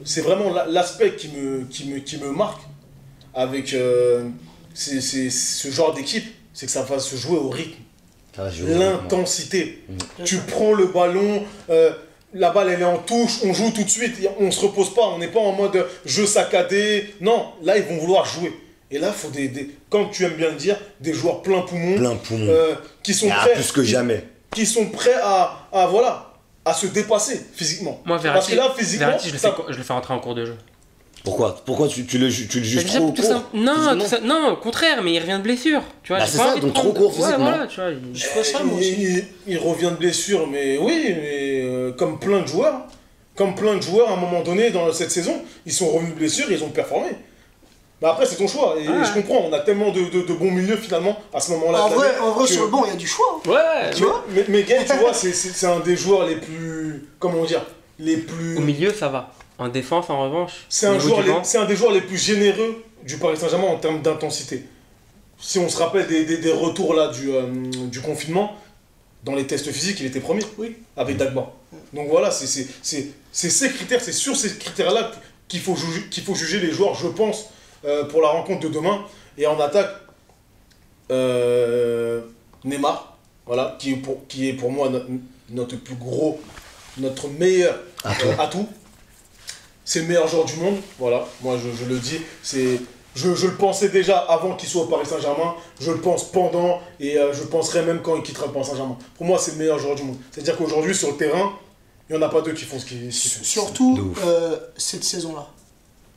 S1: c'est vraiment l'aspect qui me marque avec ce genre d'équipe, c'est que ça va se jouer au rythme. L'intensité. Tu prends le ballon, la balle elle est en touche, on joue tout de suite, on se repose pas, on n'est pas en mode jeu saccadé. Non, là ils vont vouloir jouer. Et là, il faut comme tu aimes bien le dire, des joueurs plein poumon. Qui sont prêts.
S4: Plus que jamais.
S1: Qui sont prêts à se dépasser physiquement.
S3: Moi, Verratti,
S1: parce que là, physiquement,
S3: Verratti, je le fais rentrer en cours de jeu.
S4: Pourquoi tu le juges trop court?
S3: Non, au contraire, mais il revient de blessure. Tu vois,
S4: c'est ça, donc trop court physiquement.
S3: Voilà, tu vois,
S2: je ferais ça moi aussi.
S1: Il revient de blessure, mais oui, comme plein de joueurs. Comme plein de joueurs, à un moment donné, dans cette saison, ils sont revenus de blessure et ils ont performé. Mais après, c'est ton choix, et je comprends, on a tellement de bons milieux finalement à ce moment-là.
S2: En vrai, sur le banc, il y a du choix.
S3: Ouais,
S2: Tu vois.
S1: Mais Gaël, tu vois, c'est un des joueurs les plus. Comment dire, les plus.
S3: au milieu, ça va. En défense, en revanche,
S1: C'est
S3: au
S1: un,
S3: niveau du banc,
S1: c'est un des joueurs les plus généreux du Paris Saint-Germain en termes d'intensité. Si on se rappelle des retours là du confinement, dans les tests physiques, il était premier,
S2: Oui.
S1: avec Dagba. Donc voilà, c'est ces critères, c'est sur ces critères-là qu'il faut juger les joueurs, je pense, pour la rencontre de demain. Et en attaque, Neymar, voilà, qui est pour moi notre plus gros, notre meilleur atout. C'est le meilleur joueur du monde, voilà, moi je le dis, je le pensais déjà avant qu'il soit au Paris Saint-Germain, je le pense pendant, et je penserai même quand il quittera le Paris Saint-Germain. Pour moi, c'est le meilleur joueur du monde. C'est-à-dire qu'aujourd'hui, sur le terrain, il n'y en a pas deux qui font ce qu'il fait.
S2: Surtout cette saison-là.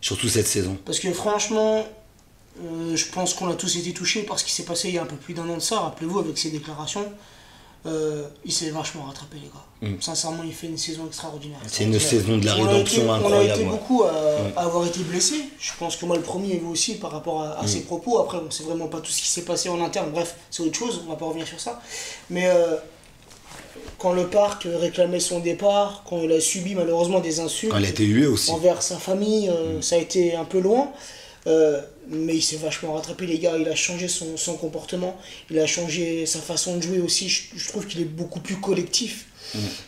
S4: Surtout cette saison.
S2: Parce que franchement, je pense qu'on a tous été touchés par ce qui s'est passé il y a un peu plus d'un an de ça, rappelez-vous, avec ses déclarations. Il s'est vachement rattrapé, les gars. Sincèrement, il fait une saison extraordinaire.
S4: C'est une saison de la rédemption
S2: On a
S4: incroyable.
S2: été beaucoup à avoir été blessés. Je pense que moi, le premier, et vous aussi, par rapport à ses propos. Après, on sait vraiment pas tout ce qui s'est passé en interne. Bref, c'est autre chose, on va pas revenir sur ça. Mais quand le Parc réclamait son départ, quand il a subi malheureusement des insultes
S4: Quand il a été hué aussi.
S2: envers sa famille, ça a été un peu loin. Mais il s'est vachement rattrapé, les gars. Il a changé son comportement, il a changé sa façon de jouer aussi. Je trouve qu'il est beaucoup plus collectif.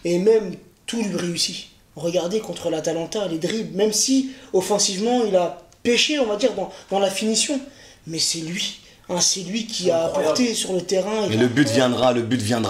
S2: Et même tout lui réussit. Regardez contre l'Atalanta, les dribbles, même si offensivement il a pêché, on va dire, dans la finition. Mais c'est lui. C'est lui qui a apporté sur le terrain.
S4: Mais le but viendra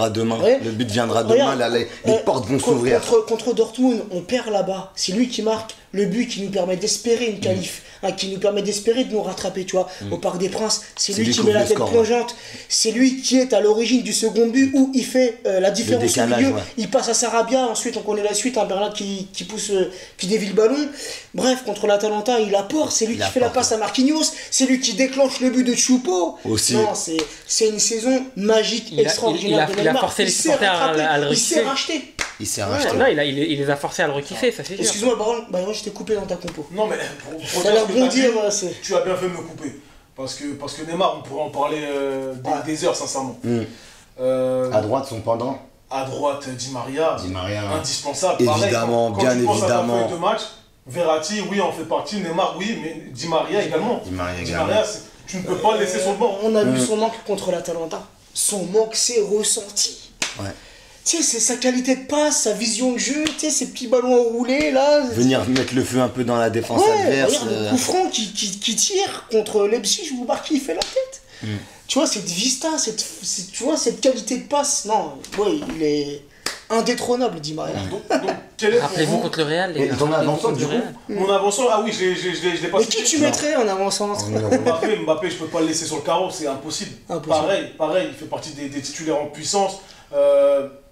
S4: demain.
S2: Ouais.
S4: Le but viendra demain,
S2: Regarde,
S4: là, les portes vont s'ouvrir.
S2: Contre Dortmund, on perd là-bas. C'est lui qui marque le but qui nous permet d'espérer une qualif, qui nous permet d'espérer de nous rattraper, tu vois. Au Parc des Princes, c'est lui qui met la tête plongeante. C'est lui qui est à l'origine du second but où il fait la différence au
S4: décalage,
S2: milieu.
S4: ouais.
S2: Il passe à Sarabia, ensuite on connaît la suite, un Bernat qui pousse, qui dévie le ballon. Bref, contre l'Atalanta, il apporte, c'est lui qui fait la passe à Marquinhos, c'est lui qui déclenche le but de Choupo.
S4: Aussi.
S2: Non, c'est une saison magique, extraordinaire.
S3: il a forcé les supporters à le
S2: Il s'est
S3: rectifier.
S2: racheté.
S4: Il s'est
S3: Ouais,
S4: racheté.
S3: non, il les a forcés à le rekiffer, ça c'est sûr.
S2: Excuse-moi, Baron, je t'ai coupé dans ta compo.
S1: Non, mais pour
S2: Ça a
S1: dire
S2: l'air
S1: ce que
S2: bon
S1: t'as dit,
S2: dire, c'est.
S1: tu as bien fait de me couper. Parce que Neymar, on pourrait en parler des heures, sincèrement.
S4: À droite, son pendant.
S1: À droite, Di Maria,
S4: Di Maria.
S1: indispensable.
S4: Évidemment,
S1: Pareil,
S4: bien
S1: tu penses à ta
S4: évidemment.
S1: feuille de match, Verratti, oui, en fait partie, Neymar, oui, mais Di Maria également.
S4: Di Maria
S1: Di
S4: également.
S1: Maria, tu ne peux pas le laisser sur le banc.
S2: On a vu son manque contre l'Atalanta. Son manque s'est ressenti.
S4: Ouais.
S2: Tu sais, c'est sa qualité de passe, sa vision de jeu, tu sais, ses petits ballons enroulés là.
S4: Venir mettre le feu un peu dans la défense
S2: Ouais,
S4: adverse.
S2: regarde le coup franc qui tire contre Leipzig, vous remarquez, il fait la tête. Tu vois, cette vista, tu vois, cette qualité de passe, non, ouais, il est indétrônable, Di Maria.
S1: Donc, quel est pour
S3: Rappelez-vous
S1: vous
S3: contre le Real, les
S4: Et
S3: gars.
S4: ton
S3: Rappelez-vous
S4: avançant,
S3: contre
S4: du
S3: le
S4: coup
S3: Real.
S1: mon avançant, ah oui, je l'ai pas
S2: Mais
S1: cité.
S2: qui tu mettrais en avançant entre
S1: Mbappé, je peux pas le laisser sur le carreau, c'est impossible.
S2: Impossible.
S1: Pareil, il fait partie des titulaires en puissance,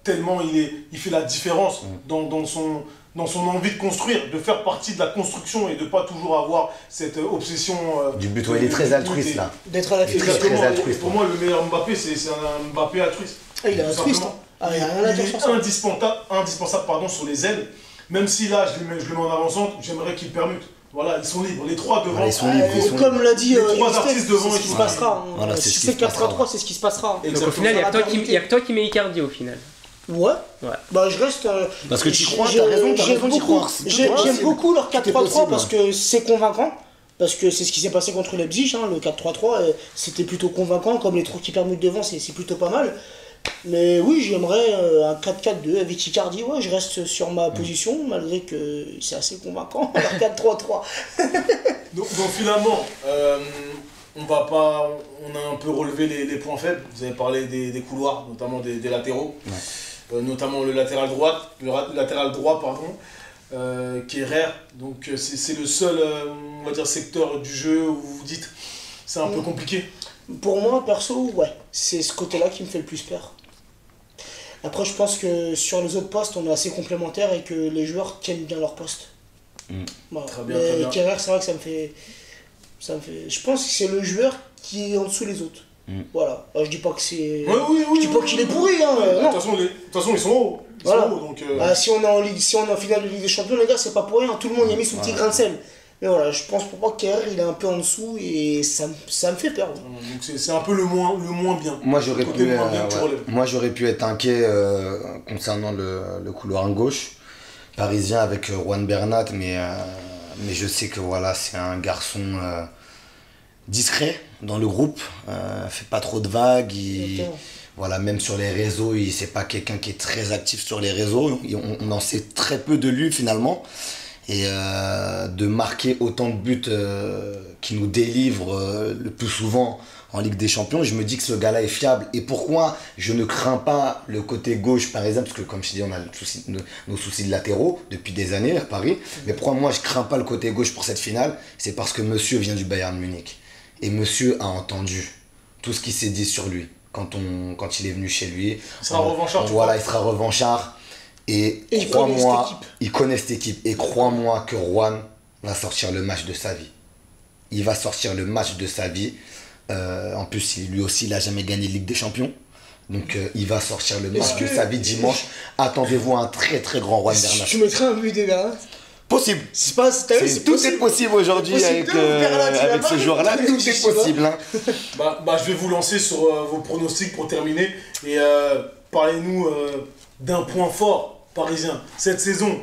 S1: tellement il fait la différence dans son envie de construire, de faire partie de la construction et de pas toujours avoir cette obsession
S4: Du but, ouais, il est très altruiste là.
S2: d'être à la
S4: Il est
S2: finition.
S4: très altruiste.
S1: Pour moi, le meilleur Mbappé, c'est un Mbappé altruiste.
S2: Ah, il est
S1: Tout
S2: altruiste.
S1: simplement.
S2: Ah, il y a rien à dire sur ça.
S1: Il est indispensable sur les ailes. Même si là, je le mets en avançante, j'aimerais qu'il permute. Voilà, ils sont libres. Les trois devant.
S4: Voilà, ils sont libres.
S2: Comme l'a dit
S1: Les trois
S2: Youssef,
S1: artistes devant,
S2: c'est ce
S1: ils
S2: qui
S1: sont
S2: se passera.
S4: Voilà, c'est
S2: Si
S4: ce qui
S2: c'est
S4: se passera.
S2: 4-3-3, c'est ce qui se passera.
S3: Donc au final, il n'y a que toi qui mets Icardi au final.
S2: Ouais.
S3: Ouais.
S2: Bah je reste.
S4: Parce que tu crois, t'as raison, t'y crois.
S2: J'aime beaucoup leur 4-3-3
S4: possible.
S2: parce que c'est convaincant. Parce que c'est ce qui s'est passé contre Leipzig, le 4-3-3, c'était plutôt convaincant. Comme les trois qui permutent devant, c'est plutôt pas mal. Mais oui, j'aimerais un 4-4-2 avec Icardi. Ouais, je reste sur ma position, malgré que c'est assez convaincant, leur 4-3-3.
S1: Donc finalement, on a un peu relevé les points faibles. Vous avez parlé des couloirs, notamment des latéraux, notamment le latéral droit, qui est rare. Donc c'est le seul, on va dire, secteur du jeu où vous vous dites c'est un peu compliqué.
S2: Pour moi, perso, ouais, c'est ce côté-là qui me fait le plus peur. Après, je pense que sur les autres postes, on est assez complémentaires et que les joueurs tiennent bien leur poste. Voilà.
S1: Très bien,
S2: Mais
S1: très bien.
S2: Kerrer, c'est vrai que ça me fait. Je pense que c'est le joueur qui est en dessous des autres. Voilà. Alors, je dis pas que c'est.
S1: Oui.
S2: Je dis pas qu'il est pourri, hein.
S1: De
S2: Non.
S1: toute façon, ils sont hauts.
S2: Voilà.
S1: Donc,
S2: Si on est en finale de Ligue des Champions, les gars, c'est pas pour rien. Tout le monde y a mis son petit grain de sel. Mais voilà, je pense pour moi qu'Kerrer, il est un peu en dessous et ça me fait peur.
S1: Donc c'est un peu le moins bien.
S4: Moi j'aurais
S1: Côté
S4: pu,
S1: moins bien que tu relèves.
S4: moi, j'aurais pu être inquiet concernant le couloir gauche parisien avec Juan Bernat, mais je sais que voilà, c'est un garçon discret dans le groupe, fait pas trop de vagues,
S2: Exactement.
S4: voilà, même sur les réseaux, c'est pas quelqu'un qui est très actif sur les réseaux, on en sait très peu de lui finalement. Et de marquer autant de buts qui nous délivrent le plus souvent en Ligue des Champions, je me dis que ce gars-là est fiable. Et pourquoi je ne crains pas le côté gauche par exemple, parce que comme je dis, on a nos soucis de latéraux depuis des années à Paris, mais pourquoi moi je crains pas le côté gauche pour cette finale, c'est parce que monsieur vient du Bayern Munich. Et monsieur a entendu tout ce qui s'est dit sur lui quand il est venu chez lui.
S1: Il sera revanchard, tu
S4: voilà,
S1: crois?
S4: il sera revanchard. Et
S2: il
S4: crois-moi,
S2: connaît cette équipe.
S4: il connaît cette équipe. Et crois-moi que Juan va sortir le match de sa vie. Il va sortir le match de sa vie. En plus, lui aussi, il n'a jamais gagné Ligue des Champions. Donc, il va sortir le match de sa vie dimanche. Attendez-vous à un très très grand Juan Bernat.
S2: Tu mettrais un but des Bernat.
S4: Possible.
S2: C'est pas, t'as vu, c'est
S4: Tout
S2: possible.
S4: est possible aujourd'hui
S2: Possible
S4: avec,
S2: de Bernat, il a
S4: avec ce
S2: marqué
S4: joueur-là.
S2: tous les
S4: Tout
S2: buts,
S4: est
S2: tu vois.
S4: possible. Hein.
S1: Je vais vous lancer sur vos pronostics pour terminer. Et parlez-nous d'un point fort parisien. Cette saison,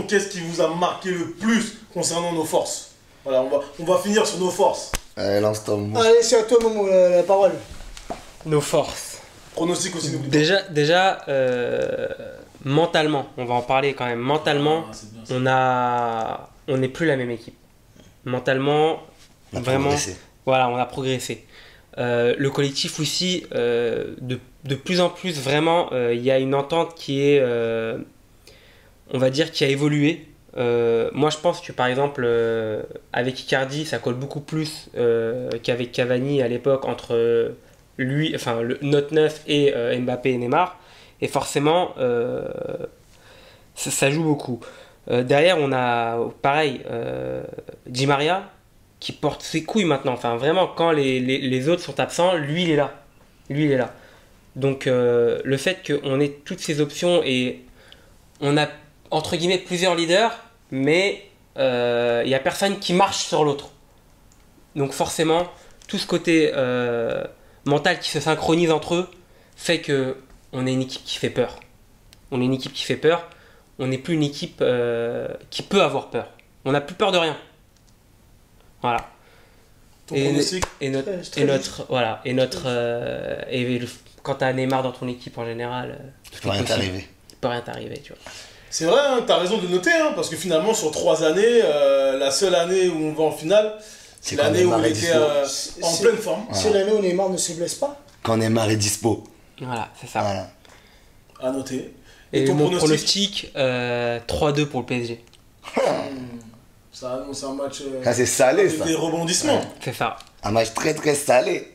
S1: qu'est-ce qui vous a marqué le plus concernant nos forces? Voilà, on va finir sur nos forces.
S4: L'instant.
S2: Allez, c'est à toi, Momo, la parole.
S3: Nos forces.
S1: Pronostic aussi, n'oublie pas.
S3: Déjà mentalement, on va en parler quand même. Mentalement,
S1: Ah, c'est bien ça.
S3: on n'est plus la même équipe. Mentalement,
S4: On a
S3: vraiment,
S4: progressé.
S3: voilà, on a progressé. Le collectif aussi, de plus en plus, vraiment, il y a une entente qui est, on va dire, qui a évolué. Moi, je pense que par exemple, avec Icardi, ça colle beaucoup plus qu'avec Cavani à l'époque entre notre neuf et Mbappé et Neymar. Et forcément, ça joue beaucoup. Derrière, on a pareil, Di Maria qui porte ses couilles maintenant. Enfin, vraiment, quand les autres sont absents, lui, il est là. Lui, il est là. Donc, le fait qu'on ait toutes ces options et on a, entre guillemets, plusieurs leaders, mais il n'y a personne qui marche sur l'autre. Donc, forcément, tout ce côté mental qui se synchronise entre eux fait que on est une équipe qui fait peur. On est une équipe qui fait peur. On n'est plus une équipe qui peut avoir peur. On n'a plus peur de rien. Voilà.
S1: Ton pronostic?
S3: Quand t'as Neymar dans ton équipe en général,
S4: Il peut rien t'arriver.
S3: il peut rien t'arriver, tu vois.
S1: C'est vrai, hein, t'as raison de noter, hein, parce que finalement, sur 3 années, la seule année où on va en finale, c'est
S4: C'est quand
S1: l'année où
S4: Neymar
S1: il
S4: est
S1: était
S4: dispo.
S1: en pleine forme.
S2: C'est l'année où Neymar ne se blesse pas.
S4: Quand Neymar est dispo.
S3: Voilà, c'est ça.
S4: Voilà.
S1: À noter.
S3: Et
S1: ton
S3: mon
S1: pronostic?
S3: pronostic, 3-2 pour le PSG.
S1: Ça annonce un match
S4: Ça, c'est salé,
S1: avec
S4: ça.
S1: des rebondissements.
S3: C'est ça.
S4: Un match très très salé.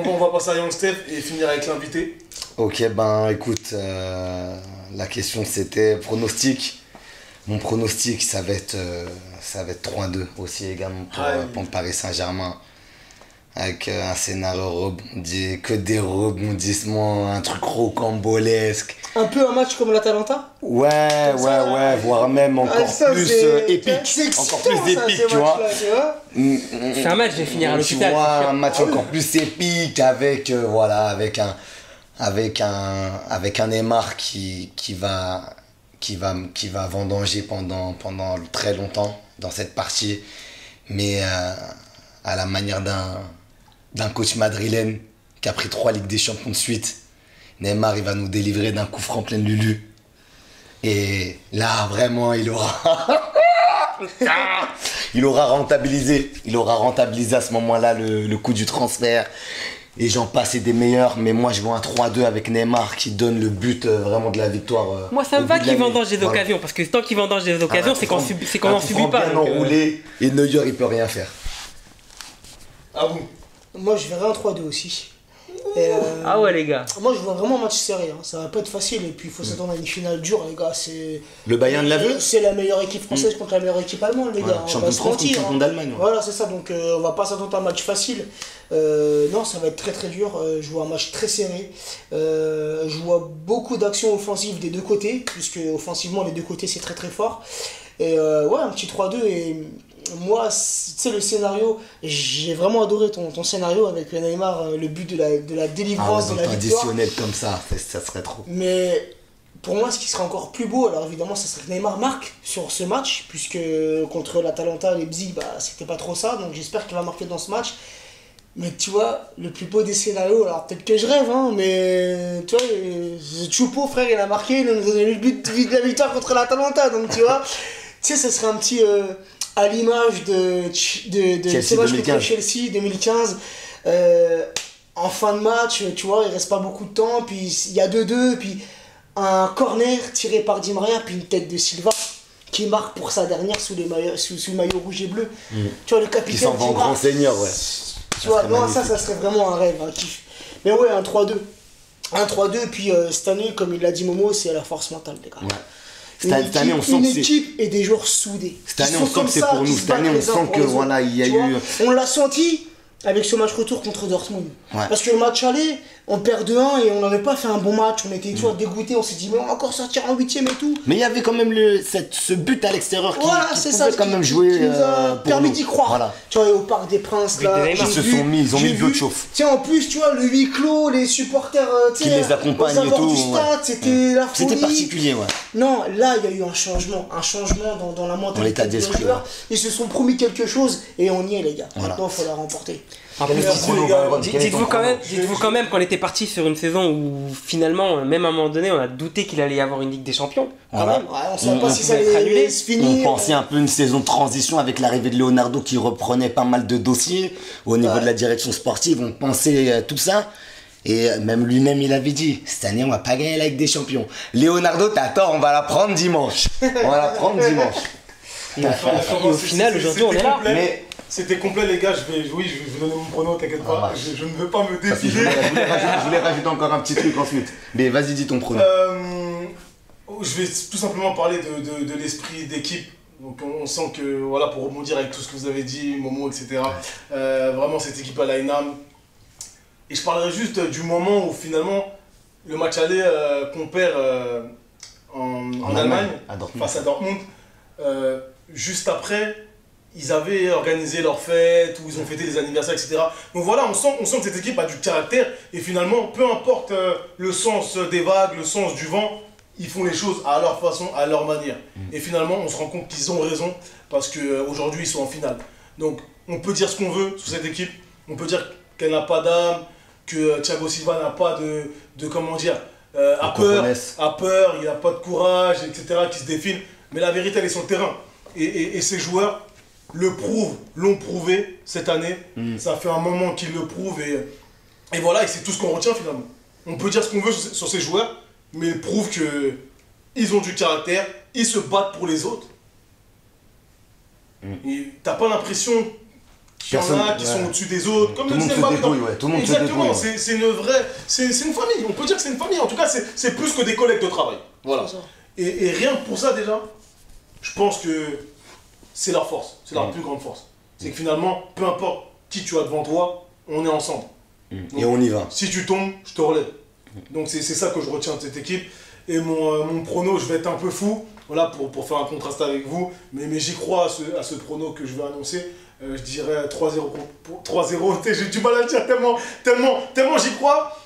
S1: On va passer à Young Steph et finir avec l'invité.
S4: Ok, ben écoute, la question c'était pronostic. Mon pronostic, ça va être 3-2 aussi également pour le Paris Saint-Germain. Avec un scénario rebondi, que des rebondissements, un truc rocambolesque.
S2: Un peu un match comme l'Atalanta.
S4: Ouais, voire même encore plus épique. Encore plus épique, tu vois.
S3: C'est un match, je vais finir à
S4: Tu
S3: l'hôpital.
S4: vois,
S3: c'est sûr.
S4: un match encore plus épique avec, avec un Neymar qui va vendanger pendant très longtemps dans cette partie, mais à la manière d'un coach madrilène qui a pris 3 Ligues des Champions de suite. Neymar, il va nous délivrer d'un coup franc plein de Lulu. Et là, vraiment, il aura rentabilisé à ce moment-là le coût du transfert. Et j'en passe et des meilleurs. Mais moi, je vois un 3-2 avec Neymar qui donne le but vraiment de la victoire.
S3: Moi, ça me
S4: au
S3: va
S4: bout de
S3: qu'il
S4: l'année.
S3: vendange des
S4: Voilà.
S3: occasions, parce que tant qu'il vendange des occasions, c'est qu'on n'en subit pas.
S4: Bien
S3: donc,
S4: enroulé et Neuer, il peut rien faire.
S1: À vous.
S2: Moi, je verrais un 3-2 aussi. Et,
S3: Ah ouais, les gars.
S2: moi, je vois vraiment un match serré. Hein. Ça va pas être facile. Et puis, il faut s'attendre à une finale dure, les gars. C'est...
S4: Le Bayern l'a vu.
S2: C'est la meilleure équipe française contre la meilleure équipe allemande, les
S4: Voilà.
S2: gars. On
S4: Champion
S2: va
S4: de
S2: se
S4: France
S2: mentir.
S4: contre champion d'Allemagne. Ouais.
S2: Voilà, c'est ça. Donc, on va pas s'attendre à un match facile. Non, ça va être très très dur. Je vois un match très serré. Je vois beaucoup d'actions offensives des deux côtés, puisque offensivement, les deux côtés, c'est très très fort. Et ouais, un petit 3-2. Et moi, tu sais, le scénario, j'ai vraiment adoré ton scénario avec Neymar, le but de la délivrance, de la victoire.
S4: Additionnel comme ça serait trop.
S2: Mais pour moi, ce qui serait encore plus beau, alors évidemment, ça serait que Neymar marque sur ce match, puisque contre l'Atalanta, Leipzig, bah, c'était pas trop ça, donc j'espère qu'il va marquer dans ce match. Mais tu vois, le plus beau des scénarios, alors peut-être que je rêve, hein, mais tu vois, Choupo, frère, il a marqué, il a donné le but de la victoire contre l'Atalanta, donc tu vois, tu sais, ça serait un petit, à l'image de ce match contre Chelsea 2015, en fin de match, tu vois, il reste pas beaucoup de temps, puis il y a 2-2, puis un corner tiré par Di Maria, puis une tête de Silva qui marque pour sa dernière sous le maillot rouge et bleu. Tu vois, le capitaine
S4: qui s'en va en grand seigneur, ouais.
S2: Tu vois, non, ça serait vraiment un rêve, un kiff. Mais ouais, un 3-2. Un 3-2, puis cette année, comme il l'a dit Momo, c'est la force mentale, les gars. Ouais.
S4: Cette année, on sent
S2: une équipe et des joueurs soudés.
S4: Cette année, on sent que c'est pour nous. Cette année, on sent que voilà, il y a eu.
S2: On l'a senti avec ce match retour contre Dortmund. Ouais. Parce que le match aller, on perd 2-1 et on n'avait pas fait un bon match. On était toujours dégoûtés. On s'est dit, mais on va encore sortir en 8ème et tout.
S4: Mais il y avait quand même ce but à l'extérieur qui
S2: pouvait
S4: quand même jouer.
S2: Qui nous a permis d'y croire.
S4: Voilà.
S2: Tu vois, au Parc des Princes, là.
S4: Ils ont mis de l'eau de chauffe.
S2: Tiens, en plus, tu vois, le huis clos, les supporters
S4: qui les accompagnent et tout.
S2: Du stade, c'était la folie.
S4: C'était particulier, ouais.
S2: Non, là, il y a eu un changement dans la mentalité des joueurs. Ils se sont promis quelque chose et on y est, les gars. Maintenant, il faut la remporter.
S3: Dites-vous quand même qu'on était parti sur une saison où finalement, même à un moment donné, on a douté qu'il allait y avoir une Ligue des Champions.
S2: Voilà. Ouais, on ne savait pas si ça allait se finir.
S4: On pensait un peu une saison de transition avec l'arrivée de Leonardo qui reprenait pas mal de dossiers au niveau de la direction sportive. On pensait tout ça. Et même lui-même, il avait dit, cette année, on va pas gagner la Ligue des Champions. Leonardo, t'as tort, on va la prendre dimanche.
S3: Et au final, aujourd'hui, on est là.
S1: Mais c'était complet, les gars. Je vais donner mon prono, t'inquiète pas. Je ne veux pas me défiler.
S4: Je voulais rajouter encore un petit truc ensuite. Mais vas-y, dis ton prono.
S1: Je vais tout simplement parler de l'esprit d'équipe. Donc on sent que, voilà, pour rebondir avec tout ce que vous avez dit, Momo, etc. Vraiment, cette équipe a une âme. Et je parlerai juste du moment où finalement le match aller qu'on perd en Allemagne face à Dortmund. Juste après, ils avaient organisé leur fête, où ils ont fêté des anniversaires, etc. Donc voilà, on sent que cette équipe a du caractère. Et finalement, peu importe le sens des vagues, le sens du vent, ils font les choses à leur façon, à leur manière. Et finalement, on se rend compte qu'ils ont raison, parce qu'aujourd'hui, ils sont en finale. Donc, on peut dire ce qu'on veut sur cette équipe. On peut dire qu'elle n'a pas d'âme, que Thiago Silva n'a pas de comment dire, a peur, il n'a pas de courage, etc., qui se défile. Mais la vérité, elle est sur le terrain. Et ces joueurs l'ont prouvé cette année. Ça fait un moment qu'ils le prouvent. Et voilà, et c'est tout ce qu'on retient finalement. On peut dire ce qu'on veut sur ces joueurs, mais ils prouvent qu'ils ont du caractère, ils se battent pour les autres. Et t'as pas l'impression qu'il y en a qui sont au-dessus des autres. Comme
S4: tout le monde se débrouille, tout le monde se débrouille.
S1: Exactement, c'est une famille. On peut dire que c'est une famille. En tout cas, c'est plus que des collègues de travail. Voilà. Et rien que pour ça déjà, je pense que c'est leur force, c'est leur plus grande force. C'est que finalement, peu importe qui tu as devant toi, on est ensemble. Donc,
S4: et on y va.
S1: Si tu tombes, je te relève. Donc c'est ça que je retiens de cette équipe. Et mon prono, je vais être un peu fou, voilà, pour faire un contraste avec vous, mais j'y crois à ce prono que je vais annoncer. Je dirais 3-0 j'ai du mal à le dire tellement j'y crois.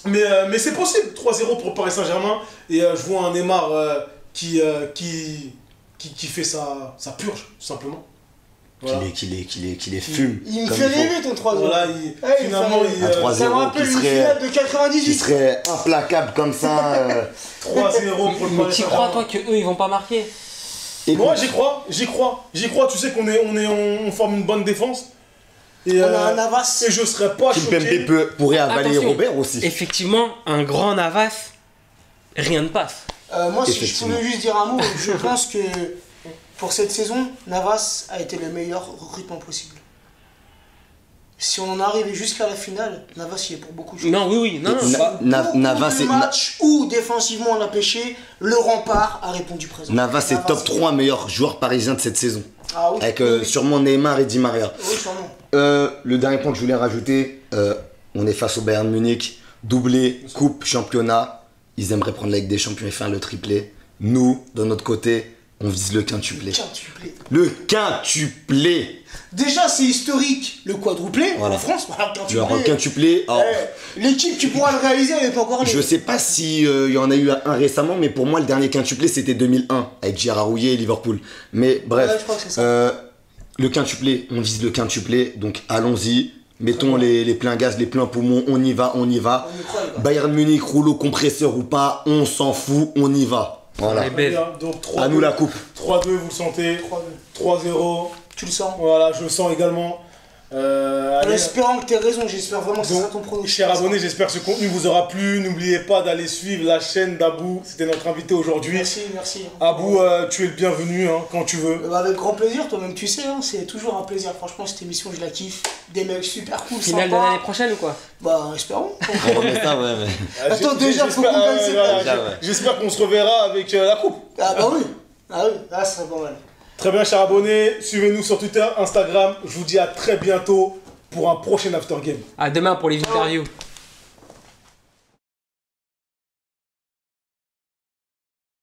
S1: Mais c'est possible, 3-0 pour Paris Saint-Germain. Et je vois un Neymar qui fait sa purge, tout simplement. Voilà.
S4: Qui les fume.
S2: Il me fait rêver ton 3-0.
S1: Voilà, finalement,
S4: un 3-0
S2: ça me rappelle une finale de 98.
S4: Qui serait implacable comme ça.
S1: 3-0 pour le Paris
S3: Mais tu crois, toi, qu'eux, ils vont pas marquer?
S1: Moi, j'y crois. Tu sais on forme une bonne défense. Et,
S2: on a un Navas.
S1: Et je serais pas choqué.
S4: Kimpembe pourrait avaler Robert aussi.
S3: Effectivement, un grand Navas, rien ne passe.
S2: Moi, si je pouvais juste dire un mot, je pense que pour cette saison, Navas a été le meilleur recrutement possible. Si on en arrivait jusqu'à la finale, Navas y est pour beaucoup de choses.
S3: Non, oui.
S2: Navas c'est match où défensivement on a pêché, le rempart a répondu présent.
S4: Navas est top 3 meilleurs joueurs parisiens de cette saison.
S2: Ah, oui.
S4: Avec sûrement Neymar et Di Maria.
S2: Oui, sûrement.
S4: Le dernier point que je voulais rajouter, on est face au Bayern Munich, doublé, coupe, championnat. Ils aimeraient prendre la Ligue des Champions et faire le triplé. Nous, de notre côté, on vise le quintuplé.
S2: Quintuplé.
S4: Le quintuplé.
S2: Déjà, c'est historique, le quadruplé
S4: Voilà.
S2: en France. Voilà,
S4: Le quintuplé. Alors,
S2: l'équipe qui pourra le réaliser, elle n'est pas encore née.
S4: je sais pas si y en a eu un récemment, mais pour moi, le dernier quintuplé, c'était 2001, avec Gérard Rouillet et Liverpool. Mais bref,
S2: Ouais, je crois que c'est ça.
S4: le quintuplé, on vise le quintuplé, donc allons-y. Mettons les pleins gaz, les pleins poumons, on y va, on y va.
S2: On y croit, les gars.
S4: Bayern Munich, rouleau compresseur ou pas, on s'en fout, on y va. Voilà.
S3: On est belle.
S1: Donc 3-2.
S4: À nous la coupe.
S1: 3-2, vous le sentez. 3-0.
S2: Tu le sens.
S1: Voilà, je le sens également.
S2: En
S1: Allez,
S2: espérant que tu aies raison, j'espère vraiment que c'est ça
S1: donc,
S2: ton pronostic.
S1: chers abonnés, j'espère que ce contenu vous aura plu. N'oubliez pas d'aller suivre la chaîne d'Abou. C'était notre invité aujourd'hui.
S2: Merci.
S1: Abou, tu es le bienvenu quand tu veux.
S2: Bah, avec grand plaisir, toi-même tu sais, hein, c'est toujours un plaisir. Franchement, cette émission, je la kiffe. Des mecs super cool,
S3: Finale de
S2: sympas.
S3: l'année prochaine ou quoi?
S2: Bah, espérons.
S4: On remet ça, ouais, mais.
S2: Attends, déjà, faut qu'on gagne cette
S1: voilà,
S2: match.
S4: Déjà, ouais.
S1: J'espère qu'on se reverra avec la coupe.
S2: Ah bah oui. Ah oui, là, ça serait pas mal.
S1: Très bien, chers abonnés. Suivez-nous sur Twitter, Instagram. Je vous dis à très bientôt pour un prochain After Game.
S3: À demain pour les interviews.